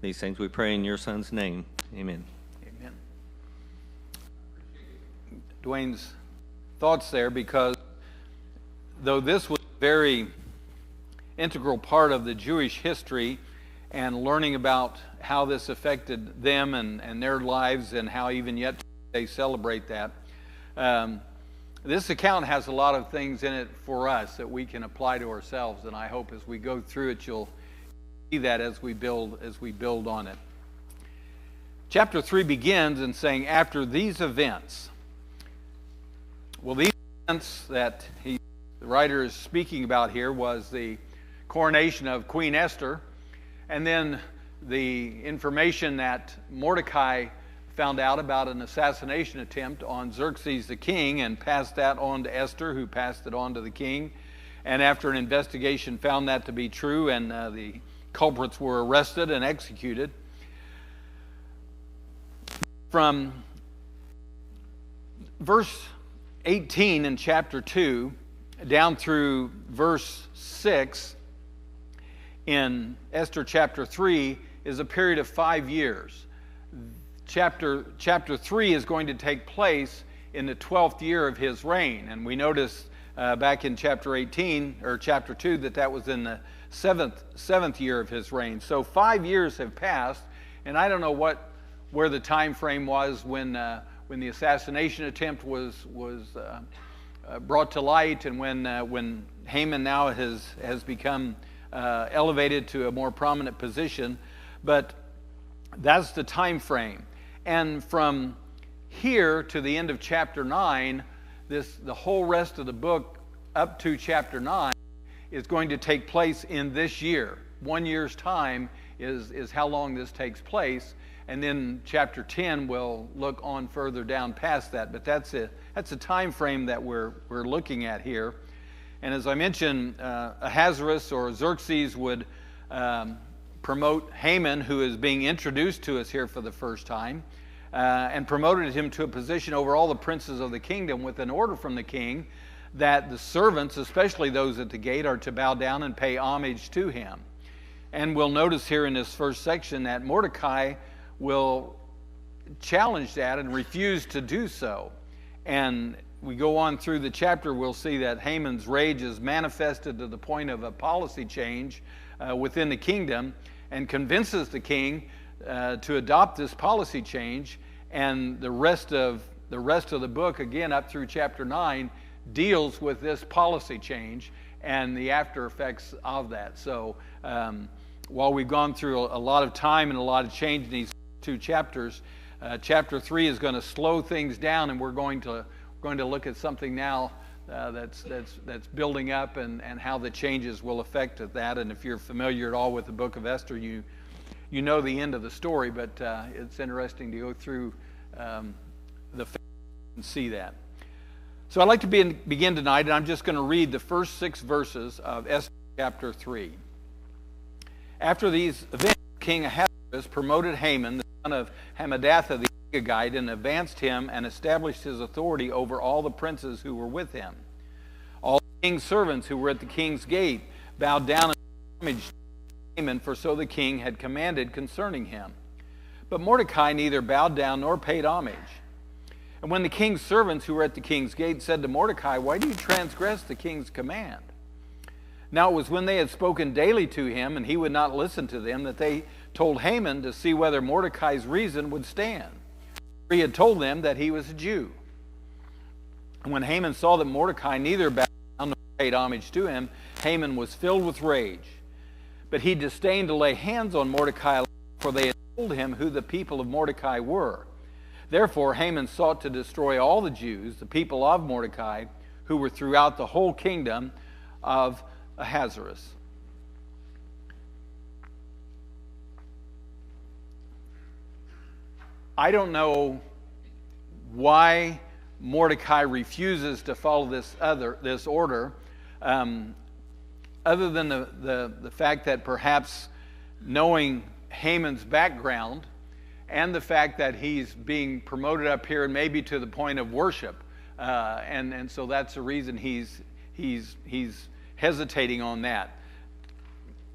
These things we pray in your Son's name. Amen. Amen. Dwayne's thoughts there, because though this was a very integral part of the Jewish history and learning about how this affected them and their lives and how even yet they celebrate that, this account has a lot of things in it for us that we can apply to ourselves, and I hope as we go through it you'll see that as we build on it. Chapter 3 begins in saying, after these events. Well, these events that the writer is speaking about here was the coronation of Queen Esther, and then the information that Mordecai found out about an assassination attempt on Xerxes the king and passed that on to Esther, who passed it on to the king. And after an investigation found that to be true, and the culprits were arrested and executed. From verse 18 in chapter 2 down through verse 6 in Esther chapter 3 is a period of 5 years. Chapter 3 is going to take place in the 12th year of his reign, and we noticed back in chapter 18 or chapter 2 that was in the seventh year of his reign. So 5 years have passed, and I don't know where the time frame was when the assassination attempt was brought to light, and when Haman now has become elevated to a more prominent position, but that's the time frame. And from here to the end of chapter 9, the whole rest of the book up to chapter 9 is going to take place in this year. 1 year's time is how long this takes place, and then chapter 10 will look on further down past that. But that's a time frame that we're looking at here. And as I mentioned, Ahasuerus or Xerxes would promote Haman, who is being introduced to us here for the first time, and promoted him to a position over all the princes of the kingdom with an order from the king that the servants, especially those at the gate, are to bow down and pay homage to him. And we'll notice here in this first section that Mordecai will challenge that and refuse to do so. And we go on through the chapter, we'll see that Haman's rage is manifested to the point of a policy change within the kingdom, and convinces the king to adopt this policy change. And the rest of the book, again up through chapter 9, deals with this policy change and the after effects of that. So while we've gone through a lot of time and a lot of change in these two chapters, chapter 3 is going to slow things down, and we're going to look at something now that's building up, and how the changes will affect that. And if you're familiar at all with the Book of Esther, you know the end of the story, but it's interesting to go through the facts and see that. So I'd like to begin tonight, and I'm just going to read the first 6 verses of Esther chapter 3. After these events, King Ahasuerus promoted Haman, the son of Hammedatha the Agagite, and advanced him and established his authority over all the princes who were with him. All the king's servants who were at the king's gate bowed down and homaged Haman, for so the king had commanded concerning him. But Mordecai neither bowed down nor paid homage. And when the king's servants who were at the king's gate said to Mordecai, "Why do you transgress the king's command?" Now it was when they had spoken daily to him, and he would not listen to them, that they told Haman to see whether Mordecai's reason would stand. For he had told them that he was a Jew. And when Haman saw that Mordecai neither bowed down nor paid homage to him, Haman was filled with rage. But he disdained to lay hands on Mordecai, for they had told him who the people of Mordecai were. Therefore Haman sought to destroy all the Jews, the people of Mordecai, who were throughout the whole kingdom of Ahasuerus. I don't know why Mordecai refuses to follow this order, other than the fact that perhaps knowing Haman's background and the fact that he's being promoted up here and maybe to the point of worship, and so that's the reason he's hesitating on that.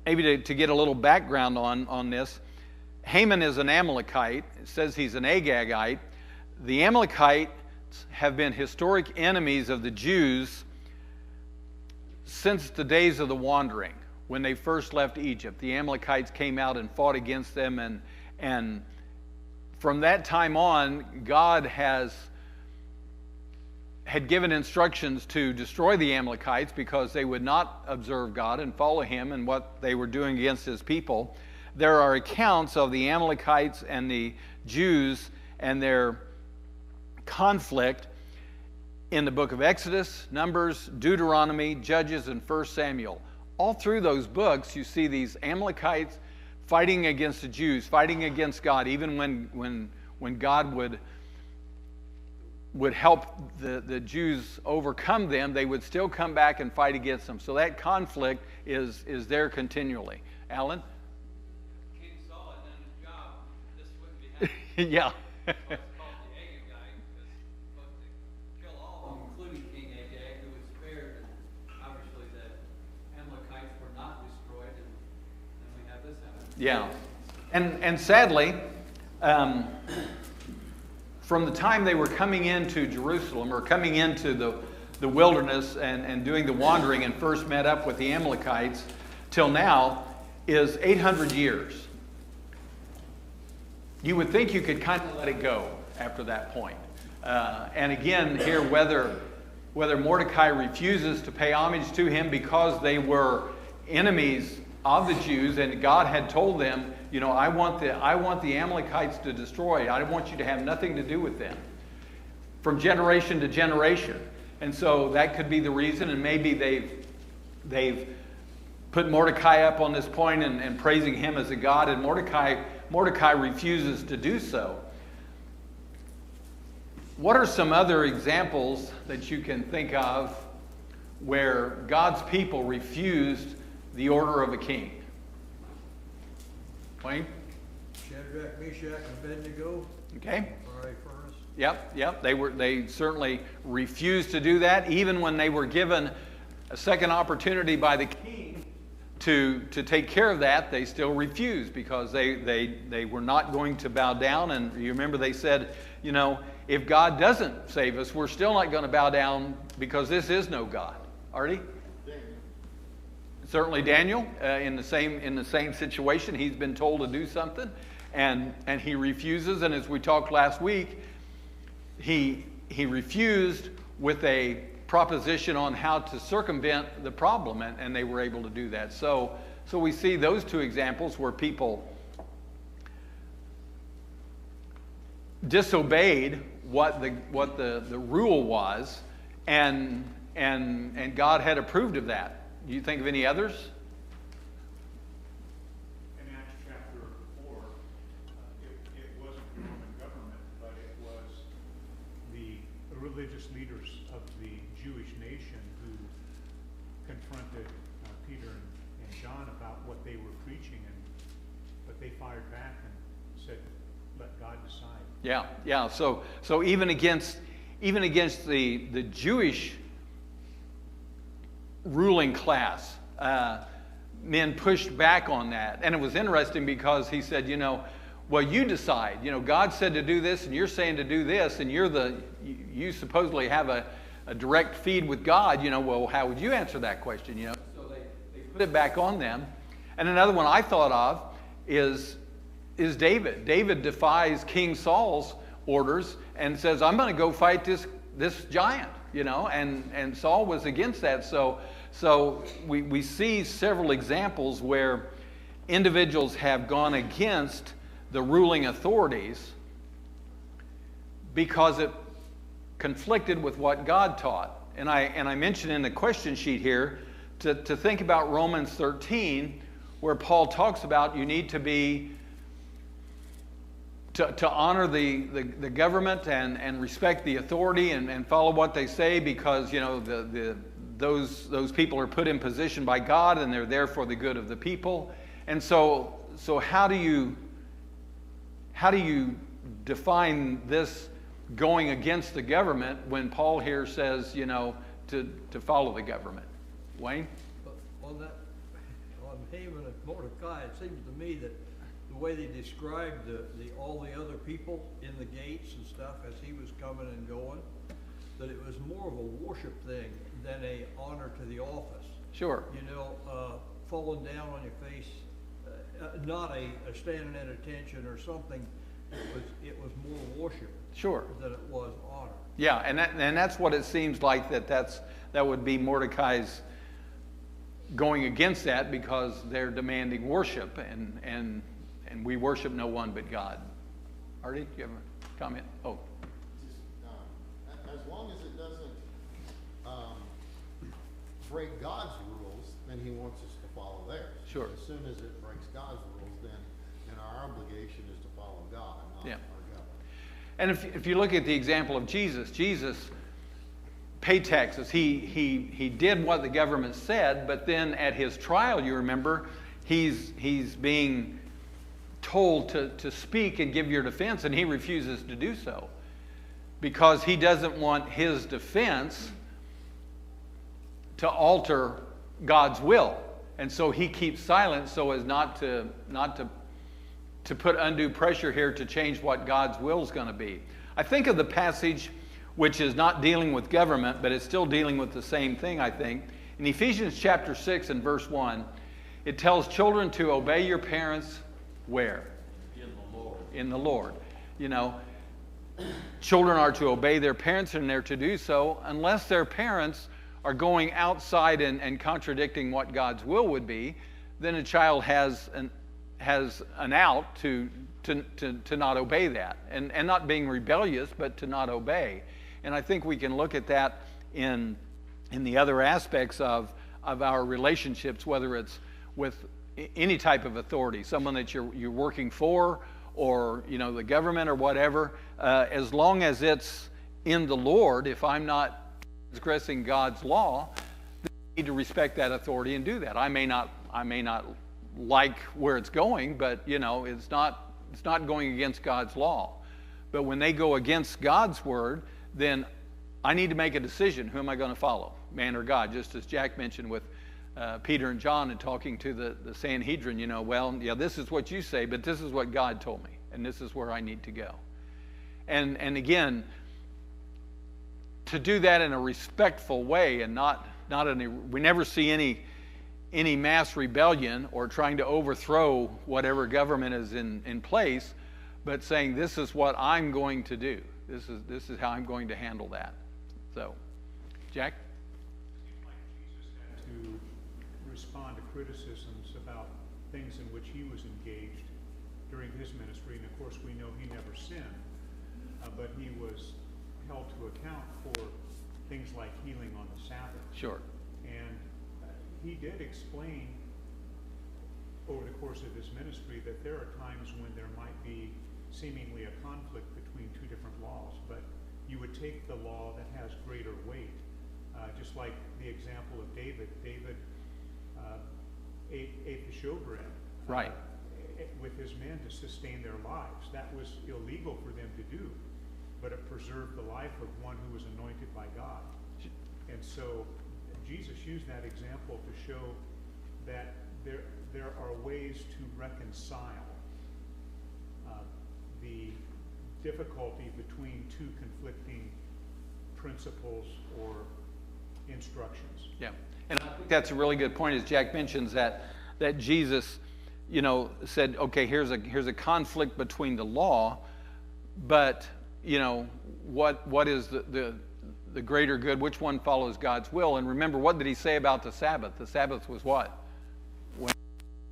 Maybe to get a little background on this, Haman is an Amalekite. It says he's an Agagite. The Amalekites have been historic enemies of the Jews since the days of the wandering, when they first left Egypt. The Amalekites came out and fought against them, and from that time on, God had given instructions to destroy the Amalekites because they would not observe God and follow him and what they were doing against his people. There are accounts of the Amalekites and the Jews and their conflict in the book of Exodus, Numbers, Deuteronomy, Judges, and 1 Samuel. All through those books, you see these Amalekites fighting against the Jews, fighting against God. Even when God would help the Jews overcome them, they would still come back and fight against them. So that conflict is there continually. Alan? King Saul had done his job. This wouldn't be happening. Yeah. It's called the Agagite, because supposed to kill all of them, including King Agag, who was spared. And obviously, the Amalekites were not destroyed, and then we have this happen. Yeah. And sadly, from the time they were coming into Jerusalem, or coming into the wilderness and doing the wandering and first met up with the Amalekites, till now, is 800 years. You would think you could kind of let it go after that point. And again, here, whether Mordecai refuses to pay homage to him because they were enemies of the Jews, and God had told them, you know, I want the Amalekites to destroy. I want you to have nothing to do with them, from generation to generation. And so that could be the reason, and maybe they've put Mordecai up on this point and praising him as a god, and Mordecai refuses to do so. What are some other examples that you can think of where God's people refused the order of a king? Wayne? Shadrach, Meshach, and Abednego. Okay. Fiery furnace. Yep. They certainly refused to do that, even when they were given a second opportunity by the king to take care of that. They still refused because they were not going to bow down. And you remember they said, you know, if God doesn't save us, we're still not going to bow down because this is no God. Artie? Certainly Daniel, in the same situation. He's been told to do something, and he refuses. And as we talked last week, he refused with a proposition on how to circumvent the problem, and they were able to do that. So we see those two examples where people disobeyed what the rule was, and God had approved of that. Do you think of any others? In Acts chapter 4, it wasn't the Roman government, but it was the religious leaders of the Jewish nation who confronted Peter and John about what they were preaching, but they fired back and said, "Let God decide." Yeah. So even against the Jewish ruling class, men pushed back on that. And it was interesting because he said, you know, well, you decide. You know, God said to do this, and you're saying to do this, and you supposedly have a direct feed with God. You know, well, how would you answer that question? You know, so they put it back on them. And another one I thought of is David. David defies King Saul's orders and says, I'm going to go fight this giant. You know, and Saul was against that. So we see several examples where individuals have gone against the ruling authorities because it conflicted with what God taught. And I mentioned in the question sheet here to think about Romans 13, where Paul talks about you need to be to honor the government and respect the authority and follow what they say, because you know those people are put in position by God and they're there for the good of the people. And so how do you define this going against the government when Paul here says, you know, to follow the government? Wayne? But on Haman and Mordecai, it seems to me that the way they described all the other people in the gates and stuff as he was coming and going, that it was more of a worship thing than a honor to the office. Sure. You know, falling down on your face, not a standing at attention or something. It was more worship. Sure. Than it was honor. Yeah, and that's what it seems like that would be Mordecai's going against that, because they're demanding worship, and we worship no one but God. Artie, do you have a comment? Oh. Just, as long as it doesn't break God's rules, then he wants us to follow theirs. Sure. As soon as it breaks God's rules, then our obligation is to follow God, not our government. And if you look at the example of Jesus paid taxes. He did what the government said, but then at his trial, you remember, he's being told to speak and give your defense, and he refuses to do so because he doesn't want his defense to alter God's will. And so he keeps silent so as not to put undue pressure here to change what God's will is going to be. I think of the passage which is not dealing with government, but it's still dealing with the same thing, I think. In Ephesians chapter 6 and verse 1, it tells children to obey your parents where? In the Lord. In the Lord. You know, children are to obey their parents, and they're to do so unless their parents are going outside and contradicting what God's will would be. Then a child has an out to not obey that, and not being rebellious, but to not obey. And I think we can look at that in the other aspects of our relationships, whether it's with any type of authority, someone that you're working for, or the government or whatever. As long as it's in the Lord, if I'm not transgressing God's law, then I need to respect that authority and do that. I may not like where it's going, but it's not going against God's law. But when they go against God's word, then I need to make a decision. Who am I going to follow, man or God? Just as Jack mentioned with Peter and John and talking to the Sanhedrin, this is what you say, but this is what God told me, and this is where I need to go. And again, to do that in a respectful way, and we never see any mass rebellion or trying to overthrow whatever government is in place, but saying this is what I'm going to do. This is how I'm going to handle that. So, Jack? It seems like Jesus had to respond to criticisms about things in which he was engaged during his ministry, and of course we know he never sinned, but he was held to account for things like healing on the Sabbath. Sure. And he did explain over the course of his ministry that there are times when there might be seemingly a conflict between two different laws, but you would take the law that has greater weight, just like the example of David. David ate the showbread Right. With his men to sustain their lives. That was illegal for them to do, but it preserved the life of one who was anointed by God. And so Jesus used that example to show that there are ways to reconcile the difficulty between two conflicting principles or instructions. Yeah, and I think that's a really good point, as Jack mentions that Jesus, said, okay, here's a conflict between the law, but what is the greater good? Which one follows God's will? And remember, what did he say about the Sabbath? The Sabbath was what?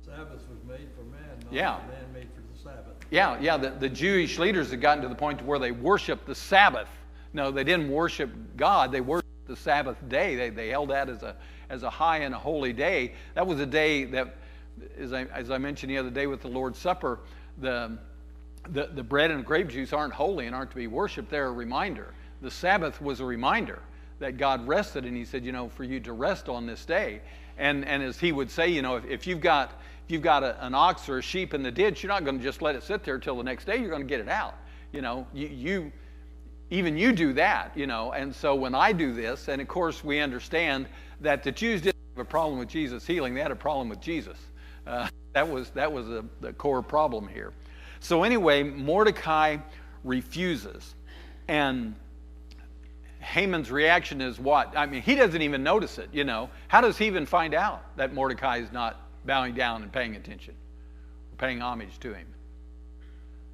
Sabbath was made for man, not man made for the Sabbath. Yeah. The Jewish leaders had gotten to the point where they worshiped the Sabbath. No, they didn't worship God. They worshiped the Sabbath day. They held that as a high and a holy day. That was a day that, as I mentioned the other day with the Lord's Supper, the bread and grape juice aren't holy and aren't to be worshipped. They're a reminder. The Sabbath was a reminder that God rested, and he said, for you to rest on this day. And as he would say, if you've got an ox or a sheep in the ditch, you're not going to just let it sit there till the next day. You're going to get it out. You do that. And so when I do this, and of course we understand that the Jews didn't have a problem with Jesus healing; they had a problem with Jesus. That was the core problem here. So anyway, Mordecai refuses. And Haman's reaction is what? I mean, he doesn't even notice it, you know. How does he even find out that Mordecai is not bowing down and paying attention, or paying homage to him?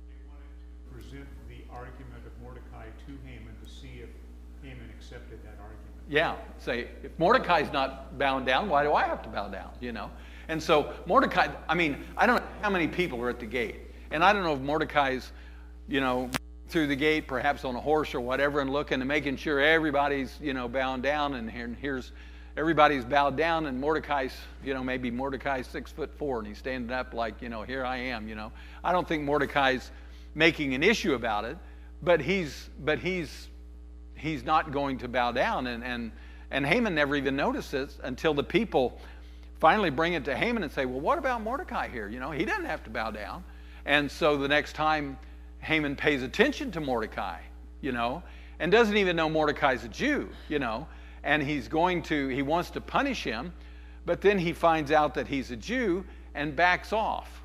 They wanted to present the argument of Mordecai to Haman to see if Haman accepted that argument. Yeah, say, if Mordecai's not bowing down, why do I have to bow down, you know? And so Mordecai, I mean, I don't know how many people are at the gate. And I don't know if Mordecai's, you know, through the gate, perhaps on a horse or whatever, and looking and making sure everybody's, you know, bowing down, and here's everybody's bowed down, and Mordecai's, you know, maybe Mordecai's 6'4", and he's standing up like, you know, here I am, you know. I don't think Mordecai's making an issue about it, but he's not going to bow down, and Haman never even notices until the people finally bring it to Haman and say, well, what about Mordecai here? You know, he doesn't have to bow down. And so the next time Haman pays attention to Mordecai, you know, and doesn't even know Mordecai's a Jew, you know, and he wants to punish him, but then he finds out that he's a Jew and backs off.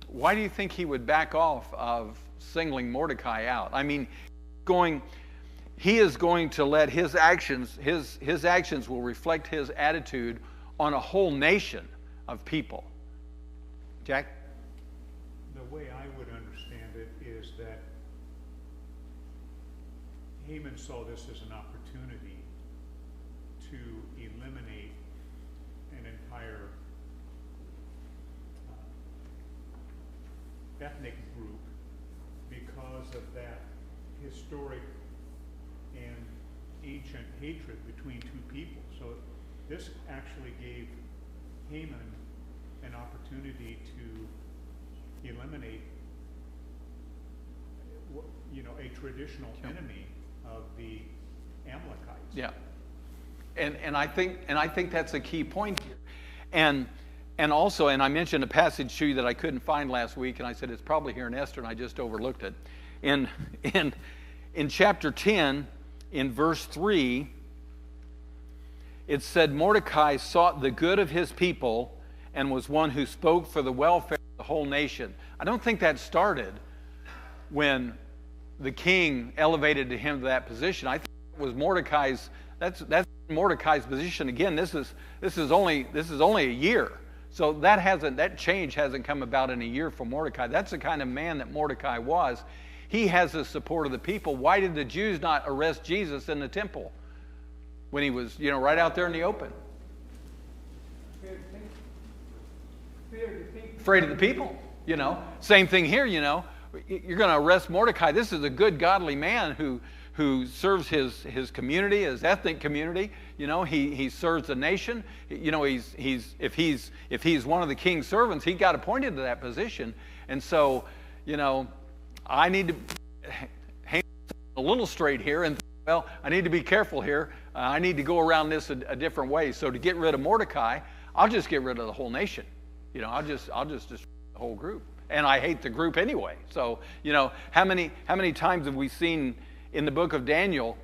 Why do you think he would back off of singling Mordecai out? I mean, he is going to let his actions will reflect his attitude on a whole nation of people. Jack? The way I would understand it is that Haman saw this as an opportunity to eliminate an entire ethnic group because of that historic and ancient hatred between two people. So this actually gave Haman an opportunity to eliminate, you know, a traditional enemy of the Amalekites. Yeah, and I think that's a key point here, and also, and I mentioned a passage to you that I couldn't find last week, and I said it's probably here in Esther, and I just overlooked it. In chapter 10, in verse 3, it said Mordecai sought the good of his people and was one who spoke for the welfare of the whole nation. I don't think that started when the king elevated him to that position. I think it was Mordecai's. That's Mordecai's position. Again, this is only a year. So that change hasn't come about in a year for Mordecai. That's the kind of man that Mordecai was. He has the support of the people. Why did the Jews not arrest Jesus in the temple when he was, you know, right out there in the open? Afraid of the people, you know. Same thing here, you know. You're going to arrest Mordecai. This is a good, godly man who serves his community, his ethnic community. You know, he serves the nation. You know, if he's one of the king's servants, he got appointed to that position. And so, you know, I need to hang a little straight here, and well, I need to be careful here. I need to go around this a different way. So to get rid of Mordecai, I'll just get rid of the whole nation. You know, I'll just destroy the whole group. And I hate the group anyway. So, you know, how many times have we seen in the book of Daniel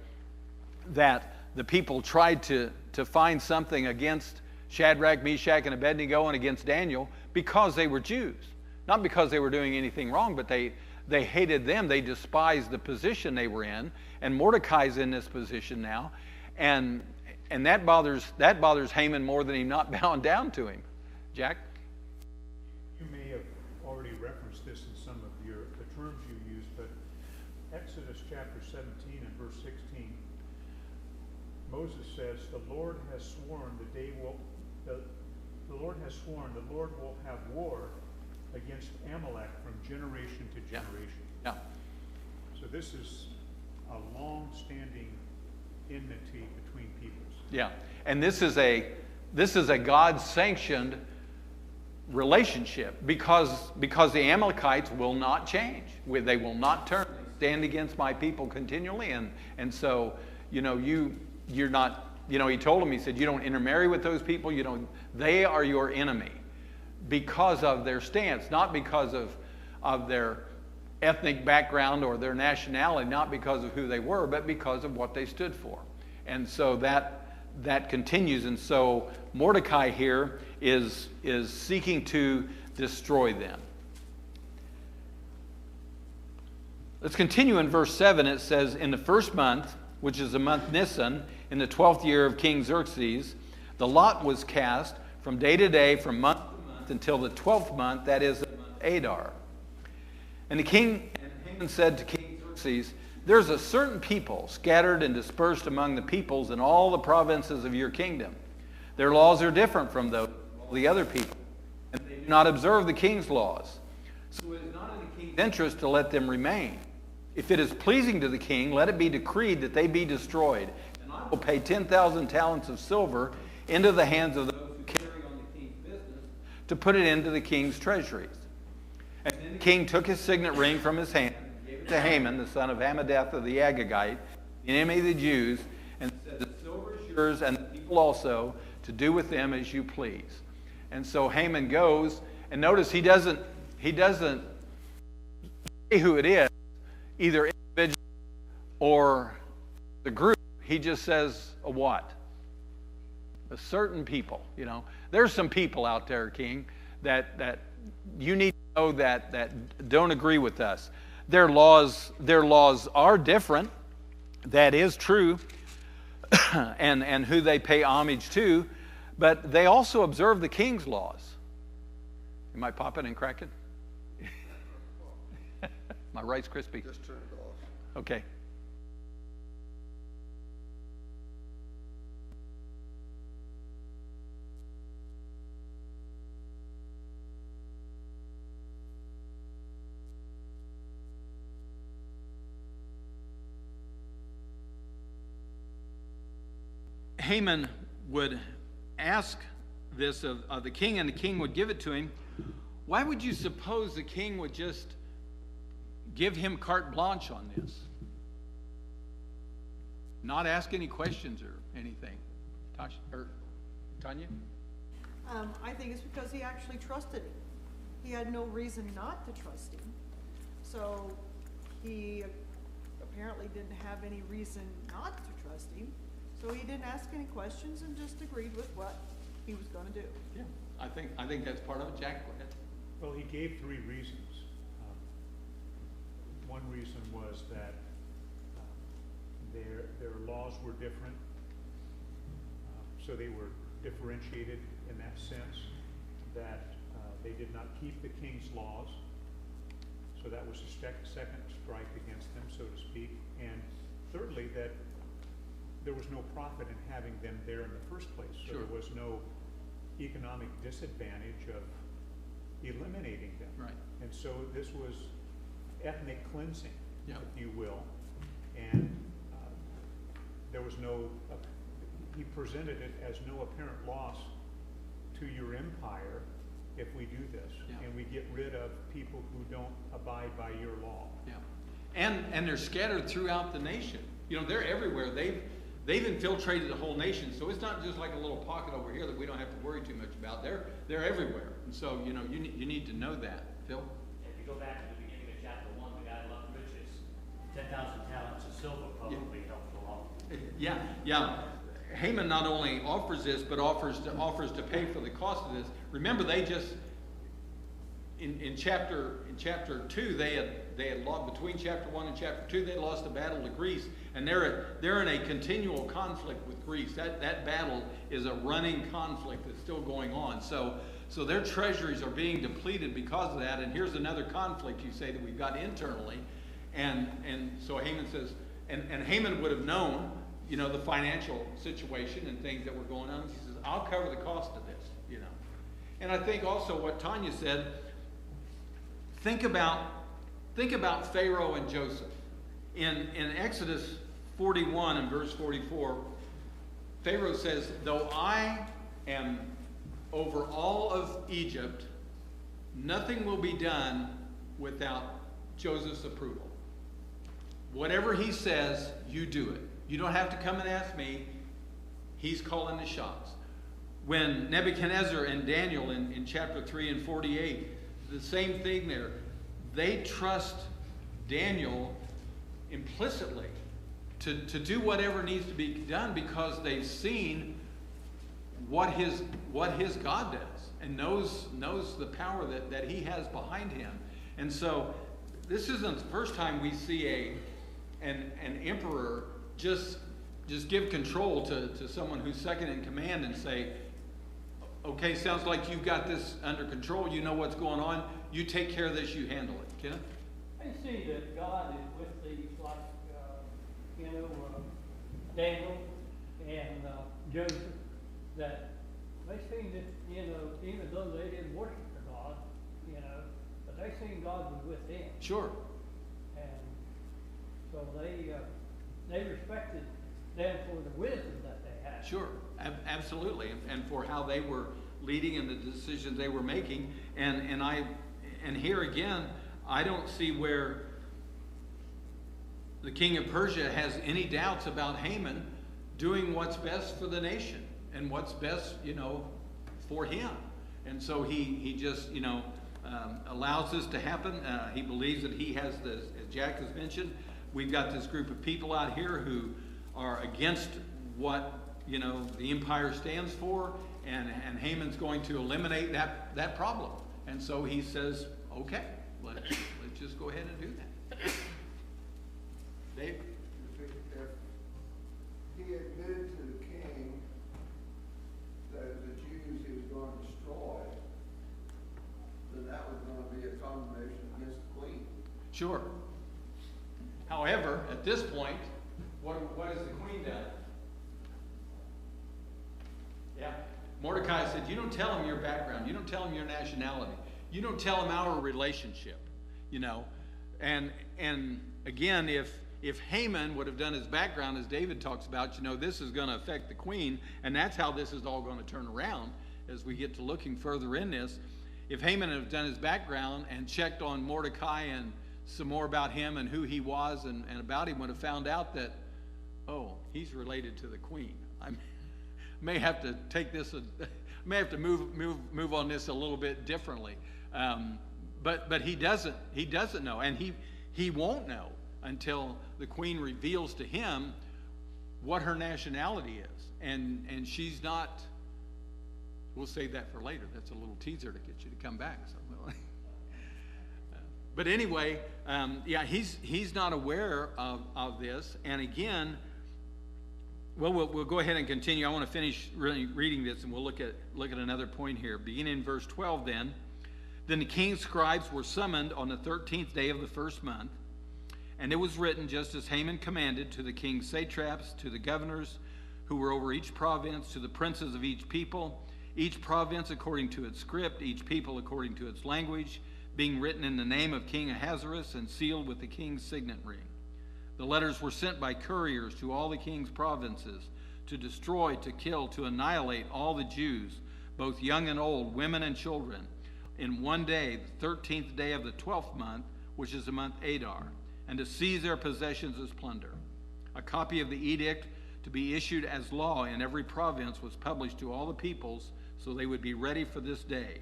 that the people tried to find something against Shadrach, Meshach, and Abednego and against Daniel because they were Jews. Not because they were doing anything wrong, but they hated them. They despised the position they were in. And Mordecai's in this position now. And that bothers Haman more than him not bowing down to him. Jack? You may have already referenced this in some of the terms you used, but Exodus chapter 17 and verse 16, Moses says, the Lord has sworn the Lord will have war against Amalek from generation to generation. Yeah. So this is a long-standing enmity between peoples. Yeah. And this is a God-sanctioned relationship because the Amalekites will not change. They will not turn. They stand against my people continually. And so, you know, you're not, you know, he told him, he said, you don't intermarry with those people. They are your enemy because of their stance, not because of their ethnic background or their nationality, not because of who they were, but because of what they stood for. And so that continues. And so Mordecai here is seeking to destroy them. Let's continue in verse 7. It says, in the first month, which is the month Nisan, in the 12th year of King Xerxes, the lot was cast from day to day, from month to month, until the 12th month, that is the month Adar. And the king, and Haman said to King Xerxes, there's a certain people scattered and dispersed among the peoples in all the provinces of your kingdom. Their laws are different from those of all the other people, and they do not observe the king's laws. So it is not in the king's interest to let them remain. If it is pleasing to the king, let it be decreed that they be destroyed, and I will pay 10,000 talents of silver into the hands of those who carry on the king's business to put it into the king's treasuries. And then the king took his signet ring from his hand and gave it to Haman, the son of Hammedatha the Agagite, the enemy of the Jews, and said, the silver is yours and the people also, to do with them as you please. And so Haman goes, and notice he doesn't say who it is, either individual or the group. He just says a what? A certain people. You know, there's some people out there, King, that you need to know that don't agree with us. Their laws are different. That is true. and who they pay homage to, but they also observe the king's laws. Am I popping and cracking? My rice crispy? Just turn it off. Okay. Haman would ask this of the king, and the king would give it to him. Why would you suppose the king would just give him carte blanche on this? Not ask any questions or anything. Tanya? I think it's because he actually trusted him. He had no reason not to trust him. So he apparently didn't have any reason not to trust him. So he didn't ask any questions and just agreed with what he was going to do. Yeah, I think that's part of it. Jack, go ahead. Well, he gave 3 reasons. One reason was that their laws were different, so they were differentiated in that sense, that they did not keep the king's laws, so that was a second strike against them, so to speak. And thirdly, that there was no profit in having them there in the first place, so there was no economic disadvantage of eliminating them. Right. And so this was ethnic cleansing, Yeah. if you will, and there was no, he presented it as no apparent loss to your empire if we do this, Yeah. and we get rid of people who don't abide by your law. Yeah, and they're scattered throughout the nation. You know, they're everywhere. They've infiltrated the whole nation, so it's not just like a little pocket over here that we don't have to worry too much about. They're everywhere, and so you know you need to know that. Phil? If you go back to the beginning of chapter 1, the guy loved riches. 10,000 talents of silver probably helped a lot. Yeah. Haman not only offers this, but offers to pay for the cost of this. Remember, they just in chapter 2 they had lost, between chapter 1 and chapter 2 they lost the battle to Greece, and they're in a continual conflict with Greece. That battle is a running conflict that's still going on. So their treasuries are being depleted because of that. And here's another conflict, you say, that we've got internally, and so Haman says, and Haman would have known, you know, the financial situation and things that were going on. He says, I'll cover the cost of this, you know. And I think also what Tanya said, think about Pharaoh and Joseph. In Exodus 41 and verse 44, Pharaoh says, though I am over all of Egypt, nothing will be done without Joseph's approval. Whatever he says, you do it. You don't have to come and ask me. He's calling the shots. When Nebuchadnezzar and Daniel in chapter 3 and 48, the same thing there. They trust Daniel implicitly to do whatever needs to be done because they've seen what his God does. and knows the power that he has behind him. And so this isn't the first time we see an emperor just give control to someone who's second in command and say, okay, sounds like you've got this under control. You know what's going on. You take care of this. You handle it. Kenneth? I see that God is with these, like, Daniel and Joseph, that they seem that, even though they didn't worship the God, but they seen God was with them. Sure. And so they respected them for the wisdom that they had. Sure, absolutely, and for how they were leading and the decisions they were making. And here again, I don't see where the king of Persia has any doubts about Haman doing what's best for the nation and what's best, for him. And so he just, allows this to happen. He believes that he has this, as Jack has mentioned, we've got this group of people out here who are against what, the empire stands for, and Haman's going to eliminate that problem. And so he says, okay, let's just go ahead and do that. Dave? If he admitted to the king that the Jews he was going to destroy, then that was going to be a condemnation against the queen. Sure. However, at this point, what has the queen done? Yeah. Mordecai said, you don't tell him your background. You don't tell him your nationality. You don't tell him our relationship, And again, if Haman would have done his background, as David talks about, this is going to affect the queen, and that's how this is all going to turn around as we get to looking further in this. If Haman had done his background and checked on Mordecai and some more about him and who he was and about him, would have found out that, oh, he's related to the queen. I may have to take this, may have to move on this a little bit differently. But he doesn't know, and he won't know until the queen reveals to him what her nationality is. And she's not, we'll save that for later. That's a little teaser to get you to come back. So, but anyway, he's not aware of this. And again, we'll go ahead and continue. I want to finish really reading this, and we'll look at another point here. Beginning in verse 12 then. Then the king's scribes were summoned on the 13th day of the first month, and it was written just as Haman commanded, to the king's satraps, to the governors who were over each province, to the princes of each province according to its script, each people according to its language, being written in the name of King Ahasuerus and sealed with the king's signet ring. The letters were sent by couriers to all the king's provinces to destroy, to kill, to annihilate all the Jews, both young and old, women and children, in one day, the 13th day of the 12th month, which is the month Adar, and to seize their possessions as plunder. A copy of the edict to be issued as law in every province was published to all the peoples, so they would be ready for this day.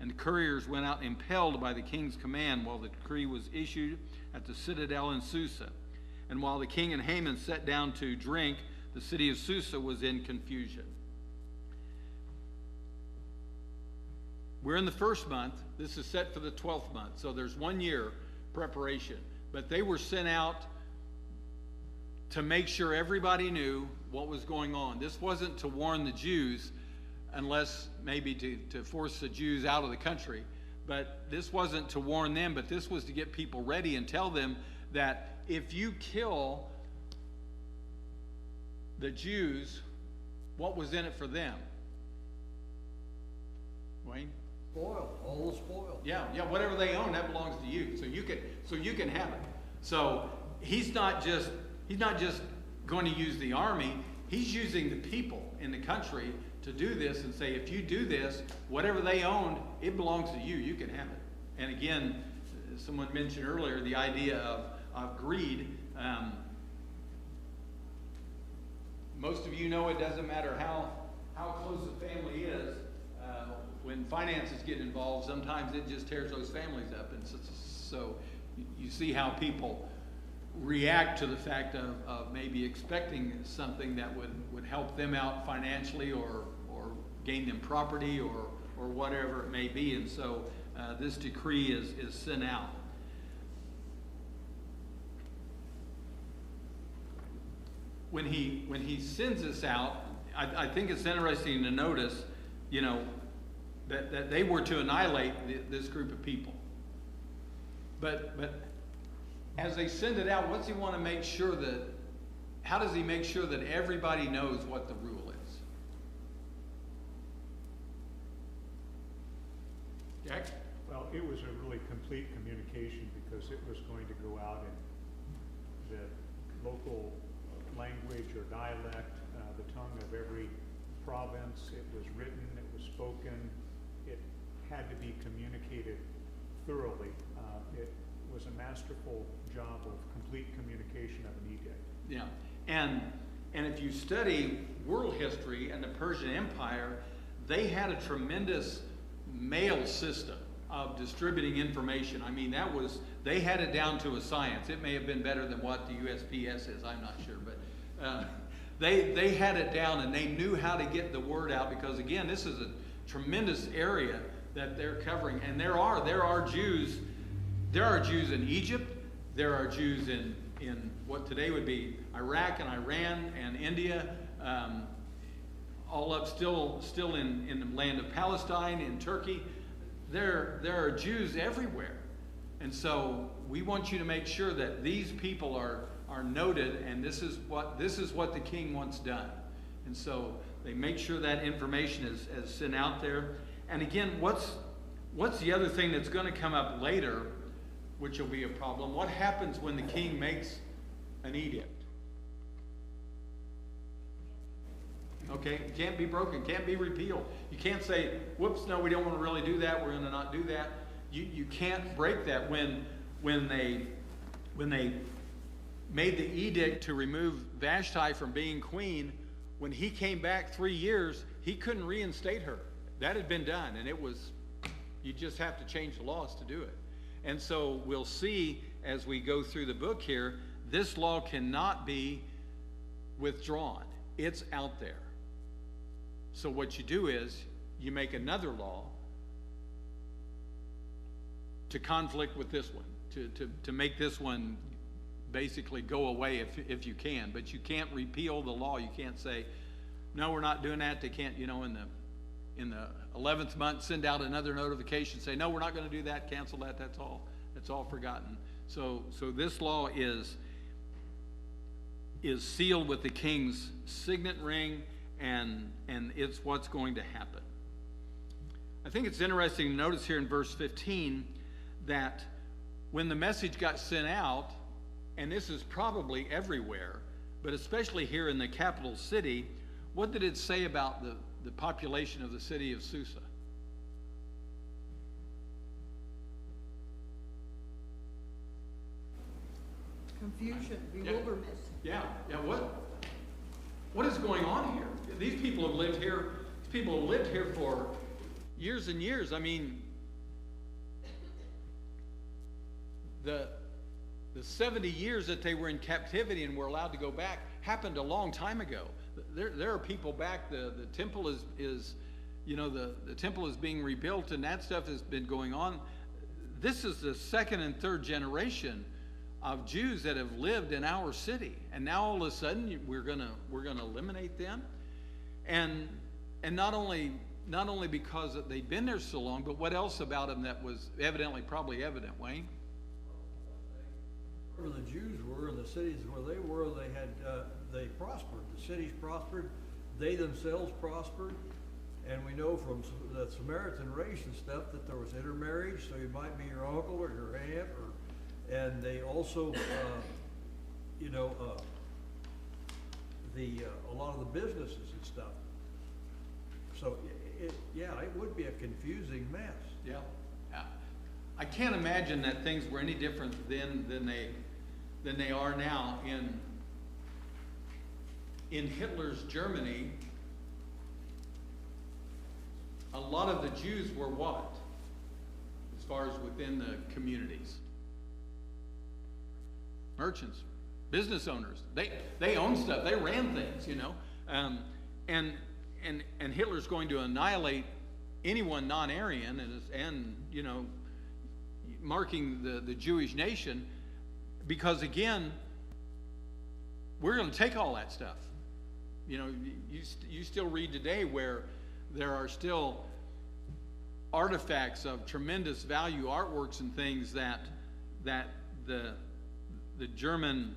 And the couriers went out impelled by the king's command while the decree was issued at the citadel in Susa. And while the king and Haman sat down to drink, the city of Susa was in confusion. We're in the first month. This is set for the 12th month. So there's 1 year preparation. But they were sent out to make sure everybody knew what was going on. This wasn't to warn the Jews, unless maybe to force the Jews out of the country. But this wasn't to warn them, but this was to get people ready and tell them that if you kill the Jews, what was in it for them? Wayne? Spoil, all the spoil. Yeah, whatever they own, that belongs to you. So you can have it. So he's not just going to use the army, he's using the people in the country to do this and say, if you do this, whatever they owned, it belongs to you, you can have it. And again, someone mentioned earlier the idea of greed. Most of you know it doesn't matter how close the family is. When finances get involved, sometimes it just tears those families up. And so you see how people react to the fact of maybe expecting something that would help them out financially or gain them property or or whatever it may be. And so this decree is sent out. When he sends this out, I think it's interesting to notice, you know, that they were to annihilate this group of people. But as they send it out, what's he want to make sure that, how does he make sure that everybody knows what the rule is? Jack? Well, it was a really complete communication because it was going to go out in the local language or dialect, the tongue of every province. It was written, it was spoken, it had to be communicated thoroughly. It was a masterful job of complete communication of an edict. Yeah, and if you study world history and the Persian Empire, they had a tremendous mail system of distributing information. I mean, they had it down to a science. It may have been better than what the USPS is, I'm not sure, but they had it down, and they knew how to get the word out, because again, this is a tremendous area that they're covering. And there are Jews in Egypt, there are Jews in what today would be Iraq and Iran and India, all up still in the land of Palestine, in Turkey. There are Jews everywhere. And so we want you to make sure that these people are noted, and this is what the king wants done. And so they make sure that information is sent out there. And again, what's the other thing that's going to come up later, which will be a problem? What happens when the king makes an edict? Okay, can't be broken, can't be repealed. You can't say, whoops, no, we don't want to really do that, we're going to not do that. You can't break that. When they made the edict to remove Vashti from being queen, when he came back 3 years, he couldn't reinstate her. That had been done, and you just have to change the laws to do it. And so we'll see as we go through the book here, this law cannot be withdrawn. It's out there. So what you do is you make another law to conflict with this one, to make this one basically go away if you can. But you can't repeal the law. You can't say, no, we're not doing that. They can't, in the 11th month send out another notification, say, no, we're not going to do that, cancel that, that's all forgotten. So this law is sealed with the king's signet ring, and it's what's going to happen. I think it's interesting to notice here in verse 15 that when the message got sent out, and this is probably everywhere, but especially here in the capital city, what did it say about the population of the city of Susa? Confusion, bewilderment. Yeah. What is going on here? These people have lived here. These people have lived here for years and years. I mean, the 70 years that they were in captivity and were allowed to go back happened a long time ago. There are people back. The temple is the temple is being rebuilt, and that stuff has been going on. This is the second and third generation of Jews that have lived in our city, and now all of a sudden we're gonna eliminate them, and not only because they've been there so long, but what else about them that was probably evident, Wayne? Where the Jews were in the cities where they were, they prospered. The cities prospered, they themselves prospered, and we know from the Samaritan race and stuff that there was intermarriage, so you might be your uncle or your aunt, and they also, a lot of the businesses and stuff. So it would be a confusing mess. Yeah. I can't imagine that things were any different then than they are now in Hitler's Germany. A lot of the Jews were what? As far as within the communities. Merchants, business owners. They owned stuff. They ran things, and Hitler's going to annihilate anyone non-Aryan and marking the Jewish nation, because again, we're going to take all that stuff. You still read today where there are still artifacts of tremendous value, artworks and things that the German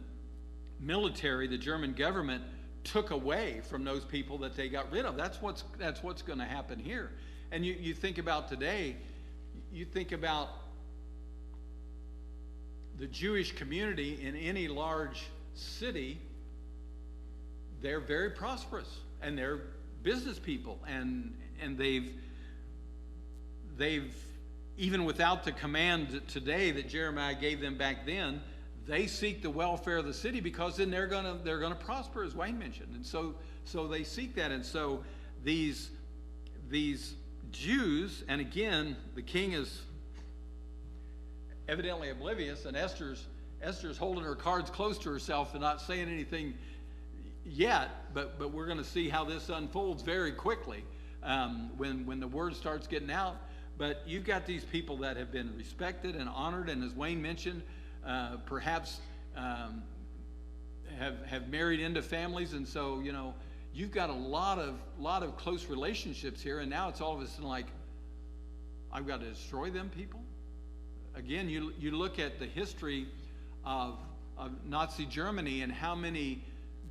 military, the German government took away from those people that they got rid of. That's what's going to happen here. And you think about today, you think about the Jewish community in any large city. They're very prosperous, and they're business people, and they've even without the command today that Jeremiah gave them back then, they seek the welfare of the city, because then they're gonna prosper, as Wayne mentioned. And so they seek that. And so these Jews, and again, the king is evidently oblivious, and Esther's holding her cards close to herself and not saying anything yet, but we're going to see how this unfolds very quickly when the word starts getting out. But you've got these people that have been respected and honored, and as Wayne mentioned, perhaps have married into families, and so you've got a lot of close relationships here, and now it's all of a sudden like, I've got to destroy them people. Again, you look at the history of Nazi Germany and how many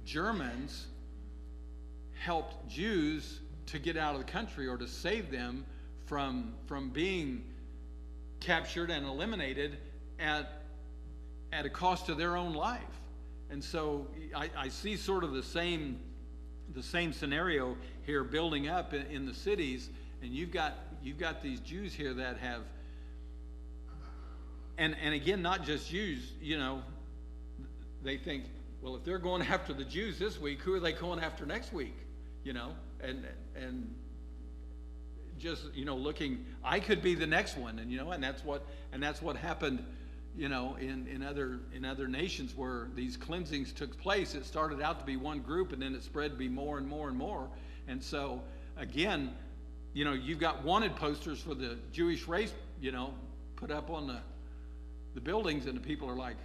Germans helped Jews to get out of the country or to save them from being captured and eliminated at a cost to their own life. And so I see sort of the same scenario here building up in the cities, and you've got these Jews here that have, and again, not just Jews, they think, well, if they're going after the Jews this week, who are they going after next week? And just looking, I could be the next one, and that's what happened, in other nations where these cleansings took place. It started out to be one group, and then it spread to be more and more and more. And so again, you've got wanted posters for the Jewish race, put up on the buildings, and the people are like,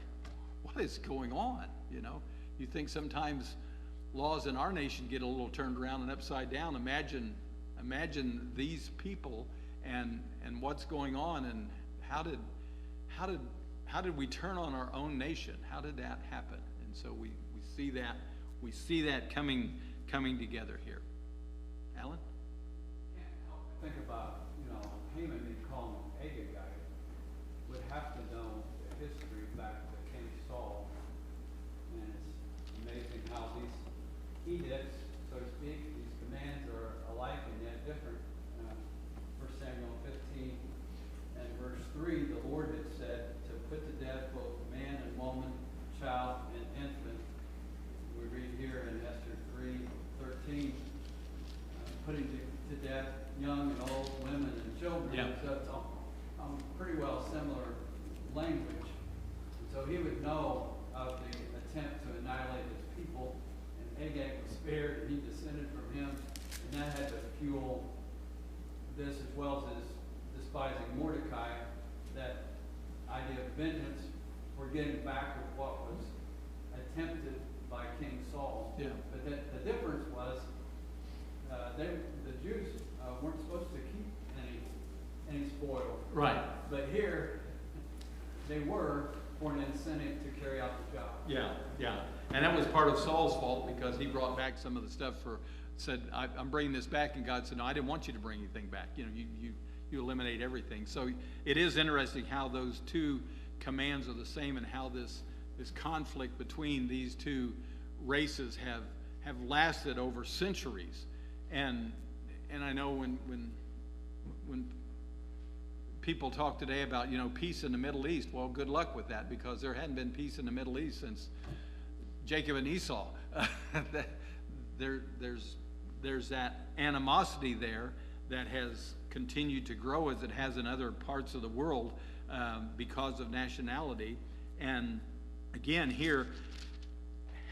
what is going on? You think sometimes laws in our nation get a little turned around and upside down. Imagine these people and what's going on, and how did we turn on our own nation? How did that happen? And so we see that coming together here. Alan? Can't help but think about, Haman, they call him Agagite, would have to know the history back to King Saul. And it's amazing how these edicts, so to speak, these commands are alike and yet different. 1 Samuel 15 and verse 3, the Lord had said to put to death both man and woman, child and infant. We read here in Esther 3:13, putting to death young and old, women and children. Yeah. So it's pretty well similar language. And so he would know of the attempt to annihilate his people, and Agag was spared, and he descended from him, and that had to fuel this, as well as his despising Mordecai, that idea of vengeance for getting back with what was attempted by King Saul. Yeah. But the difference was the Jews weren't supposed to keep any spoil. Right. But here, they were for an incentive to carry out the job. Yeah. And that was part of Saul's fault, because he brought back some of the stuff said, I'm bringing this back, and God said, no, I didn't want you to bring anything back. You eliminate everything. So it is interesting how those two commands are the same, and how this conflict between these two races have lasted over centuries. And I know when people talk today about peace in the Middle East, well, good luck with that, because there hadn't been peace in the Middle East since Jacob and Esau. There's that animosity there that has continued to grow, as it has in other parts of the world, because of nationality. And again, here,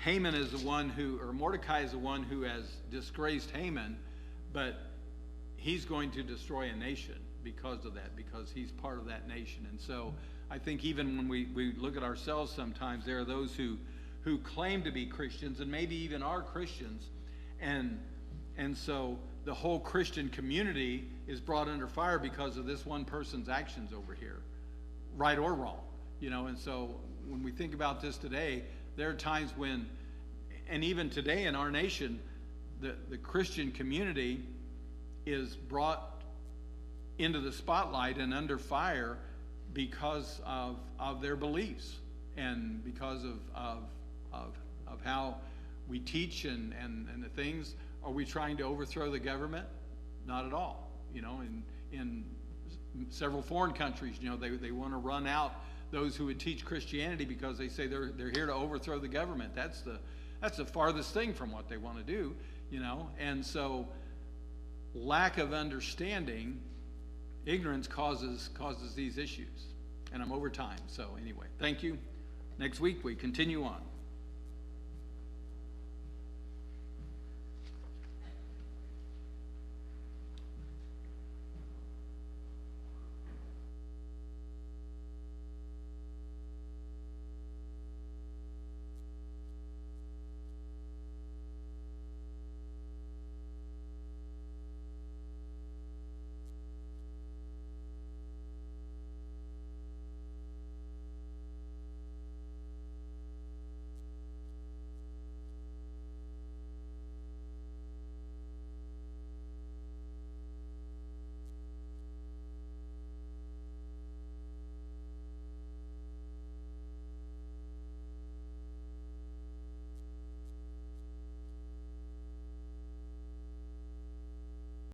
Haman is the one or Mordecai is the one who has disgraced Haman, but he's going to destroy a nation because of that, because he's part of that nation. And so I think even when we look at ourselves sometimes, there are those who claim to be Christians and maybe even are Christians, and so the whole Christian community is brought under fire because of this one person's actions over here, right or wrong, you know. And so when we think about this today, there are times when, and even today in our nation, the Christian community is brought into the spotlight and under fire because of their beliefs and because of how we teach and the things. Are we trying to overthrow the government? Not at all. You know, in several foreign countries, you know, they want to run out those who would teach Christianity because they say they're here to overthrow the government. That's the farthest thing from what they want to do, you know. And so lack of understanding, ignorance causes these issues. And I'm over time. So anyway, thank you. Next week we continue on.